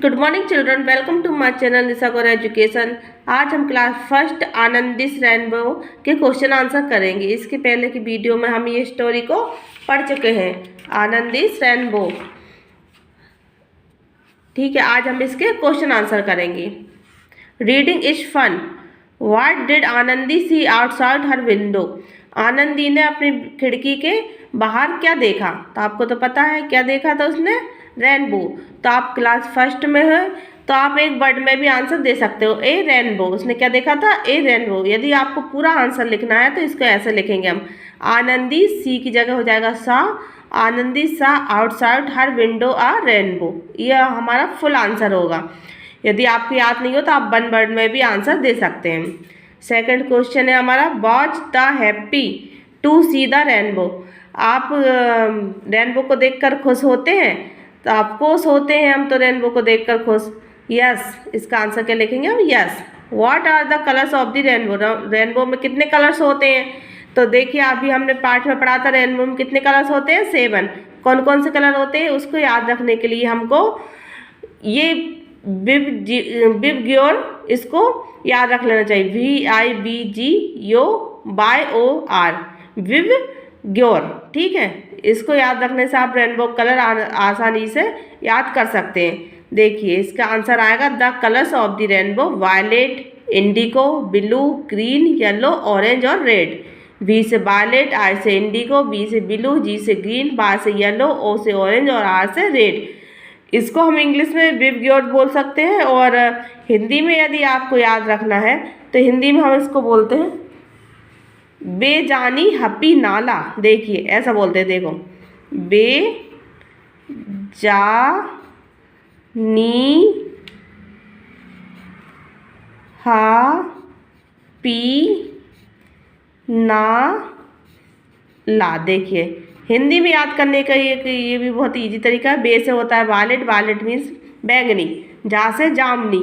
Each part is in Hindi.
Good morning children, welcome to my channel Nisha Gaur education. आज हम क्लास फर्स्ट आनंदिस रेनबो के क्वेश्चन आंसर करेंगे। इसके पहले की वीडियो में हम ये स्टोरी को पढ़ चुके हैं, आनंदिस रेनबो। ठीक है, आज हम इसके क्वेश्चन आंसर करेंगे। Reading is fun. What did Anandi see outside her window. Anandi ने अपनी खिड़की के बाहर क्या देखा? तो आपको तो पता है क्या देखा था उसने, रेनबो। तो आप क्लास फर्स्ट में है तो आप एक वर्ड में भी आंसर दे सकते हो, ए रेनबो। उसने क्या देखा था? ए रेनबो। यदि आपको पूरा आंसर लिखना है तो इसको ऐसे लिखेंगे हम, आनंदी सी की जगह हो जाएगा सा, आनंदी सा आउटसाइड हर विंडो आ रेनबो। यह हमारा फुल आंसर होगा। यदि आपको याद नहीं हो तो आप वन वर्ड में भी आंसर दे सकते हैं। सेकंड क्वेश्चन है हमारा, watch the happy to see the rainbow. आप रेनबो को देखकर खुश होते हैं? तो आप खुश होते हैं हम तो रेनबो को देखकर खुश। यस, इसका आंसर क्या लिखेंगे हम? Yes. What are the colours of the rainbow. Rainbow में कितने कलर्स होते हैं? तो देखिए अभी हमने पाठ में पढ़ा था, रेनबो में कितने कलर्स होते हैं? 7। कौन कौन से कलर होते हैं उसको याद रखने के लिए हमको ये विबग्योर इसको याद रख लेना चाहिए, VIBGYOR, विबग्योर। ठीक है, इसको याद रखने से आप रेनबो कलर आसानी से याद कर सकते हैं। देखिए इसका आंसर आएगा, the colours of the rainbow violet, indigo, blue, green, yellow, orange और रेड। V से वायलेट, I से इंडिगो, B से ब्लू, G से ग्रीन, Y से येलो, O से ऑरेंज और R से रेड। इसको हम इंग्लिश में विबग्योर बोल सकते हैं, और हिंदी में यदि आपको याद रखना है तो हिंदी में हम इसको बोलते हैं बेजानी हपी नाला। देखिए ऐसा बोलते हैं, देखो, बेजानी हपी नाला। देखिए हिंदी में याद करने का ये भी बहुत इजी तरीका है। बे से होता है वायलेट, वायलेट मीन्स बैंगनी, जा से जामनी,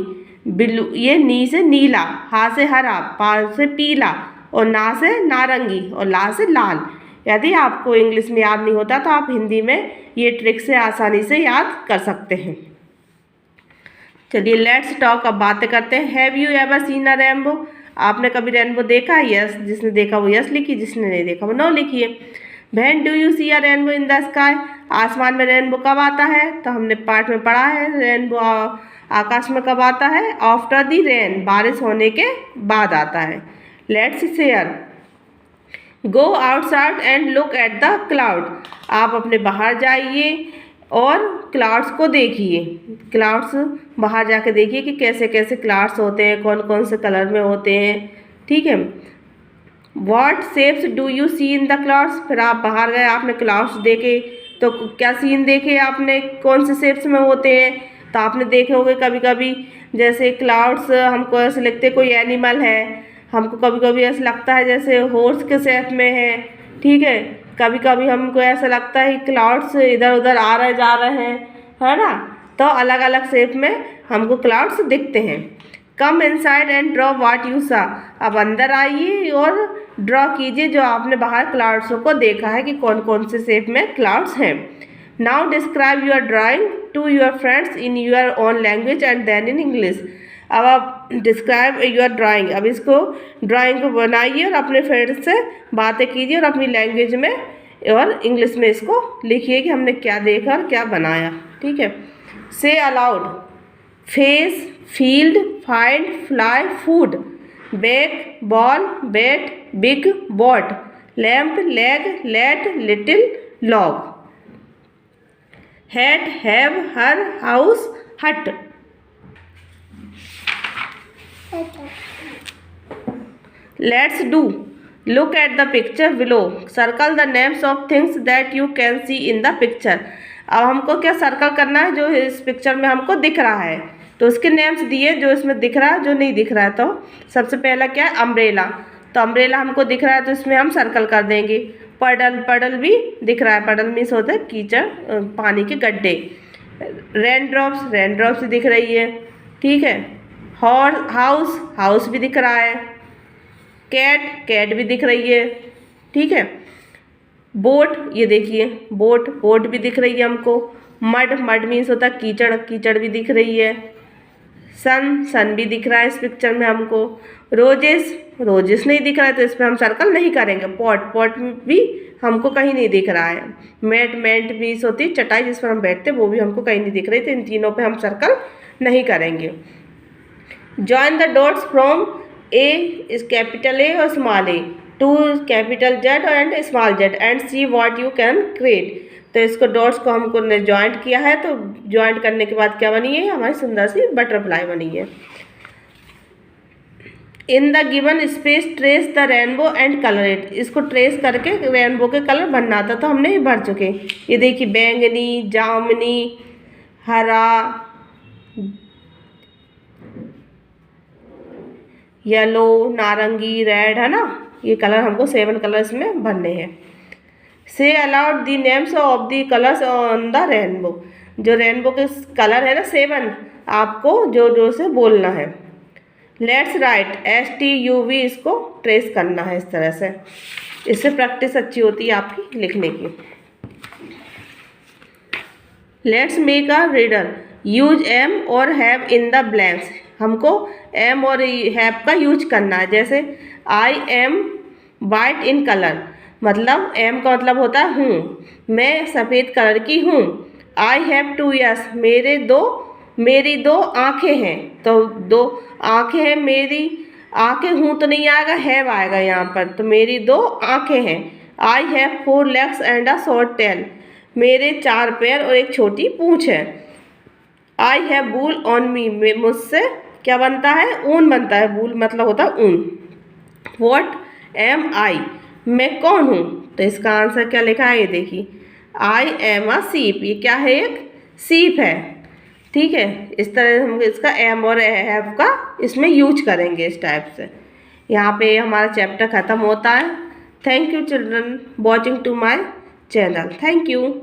ब्लू, ये नी से नीला, हा से हरा, पा से पीला, और ना से नारंगी, और ला से लाल। यदि आपको इंग्लिश में याद नहीं होता तो आप हिंदी में ये ट्रिक से आसानी से याद कर सकते हैं। चलिए लेट्स टॉक, अब बातें करते हैं। Have you ever seen a rainbow. आपने कभी रेनबो देखा है? यस, जिसने देखा वो यस लिखिए, जिसने नहीं देखा वो नो लिखिए। When do you see a rainbow in the sky. आसमान में रेनबो कब आता है? तो हमने पाठ में पढ़ा है, रेनबो आकाश में कब आता है? आफ्टर द रेन, बारिश होने के बाद आता है। Let's share, go outside and look at the cloud. आप अपने बाहर जाइए और क्लाउड्स को देखिए। क्लाउड्स बाहर जाके देखिए कि कैसे कैसे क्लाउड्स होते हैं, कौन कौन से कलर में होते हैं। ठीक है, what shapes do you see in the clouds. फिर आप बाहर गए, आपने क्लाउड्स देखे तो क्या सीन देखे आपने, कौन से शेप्स में होते हैं? तो आपने देखे होंगे कभी कभी, जैसे क्लाउड्स हमको ऐसे लगते कोई एनिमल है, हमको कभी कभी ऐसा लगता है जैसे हॉर्स के शेप में है। ठीक है, कभी कभी हमको ऐसा लगता है क्लाउड्स इधर उधर आ रहे जा रहे हैं, है ना। तो अलग अलग शेप में हमको क्लाउड्स दिखते हैं। Come inside and draw what you सा। अब अंदर आइए और ड्रॉ कीजिए जो आपने बाहर क्लाउड्सों को देखा है कि कौन कौन से शेप में क्लाउड्स हैं। Now describe your drawing to your friends in your own language and then in English. अब आप डिस्क्राइब योर ड्राइंग, अब इसको ड्राइंग को बनाइए और अपने फ्रेंड्स से बातें कीजिए और अपनी लैंग्वेज में और इंग्लिश में इसको लिखिए कि हमने क्या देखा और क्या बनाया। ठीक है, say aloud, face, field, find, fly, food, back, ball, bat, big, bot, lamp, leg, let, little, log, hat, have, her, house, hut. Let's do. Look at the picture below. Circle the names of things that you can see in the picture. अब हमको क्या सर्कल करना है जो इस पिक्चर में हमको दिख रहा है, तो उसके नेम्स दिए जो इसमें दिख रहा है, जो नहीं दिख रहा है। तो सबसे पहला क्या है? अम्ब्रेला। तो अम्ब्रेला हमको दिख रहा है तो इसमें हम सर्कल कर देंगे। पडल, पडल भी दिख रहा है, पडल मीन्स होता है कीचड़, पानी के गड्ढे। रेन ड्रॉप्स, रेन ड्रॉप्स दिख रही है। ठीक है, हाउस, हाउस भी दिख रहा है। कैट, कैट भी दिख रही है। ठीक है, बोट, ये देखिए बोट, बोट भी दिख रही है हमको। मड, मड मीन्स होता है कीचड़, कीचड़ भी दिख रही है। सन, सन भी दिख रहा है इस पिक्चर में हमको। रोजेस, रोजेस नहीं दिख रहा है तो इस पर हम सर्कल नहीं करेंगे। पॉट, पॉट भी हमको कहीं नहीं दिख रहा है। मैट, मैट मीन्स होती है चटाई जिस पर हम बैठते हैं, वो भी हमको कहीं नहीं दिख रही, तो इन तीनों पे हम सर्कल नहीं करेंगे। Join the dots from A is capital A और small a to capital Z and small z and see what you can create. तो इसको डॉट्स को हमको ने ज्वाइंट किया है, तो ज्वाइंट करने के बाद क्या बनी है, हमारी सुंदर सी बटरफ्लाई बनी है। In the given space trace the rainbow and colour it. इसको ट्रेस करके रेनबो के कलर बनना था, तो हमने भर चुके। ये देखिए बैंगनी, जामुनी, हरा, येलो, नारंगी, रेड, है ना, ये कलर हमको 7 कलर्स में भरने हैं। से allowed the names of the colours on the rainbow. जो रेनबो के कलर है ना 7, आपको जो जो से बोलना है। लेट्स राइट STUV, इसको ट्रेस करना है इस तरह से। इससे प्रैक्टिस अच्छी होती है आपकी लिखने की। Let's make a reader, use am और हैव इन द ब्लैंक्स। हमको एम और हैव का यूज करना है। जैसे I am white in colour, मतलब एम का मतलब होता है हूँ, मैं सफ़ेद कलर की हूँ। आई हैव 2 ईयर्स, मेरी 2 आँखें हैं, तो 2 आँखें हैं, मेरी आँखें हूँ तो नहीं आएगा, हैव आएगा यहाँ पर, तो मेरी 2 आँखें हैं। I have 4 legs and a short tail, मेरे 4 पैर और एक छोटी पूँछ है। I have wool on me, मुझसे क्या बनता है, ऊन बनता है। वूल मतलब होता है ऊन। वॉट एम आई, मैं कौन हूँ, तो इसका आंसर क्या लिखा है, ये देखिए आई एम अ सीप। ये क्या है, एक सीप है। ठीक है, इस तरह हम इसका एम और हैव का इसमें यूज करेंगे इस टाइप से। यहाँ पे हमारा चैप्टर ख़त्म होता है। Thank you children watching to my channel. Thank you.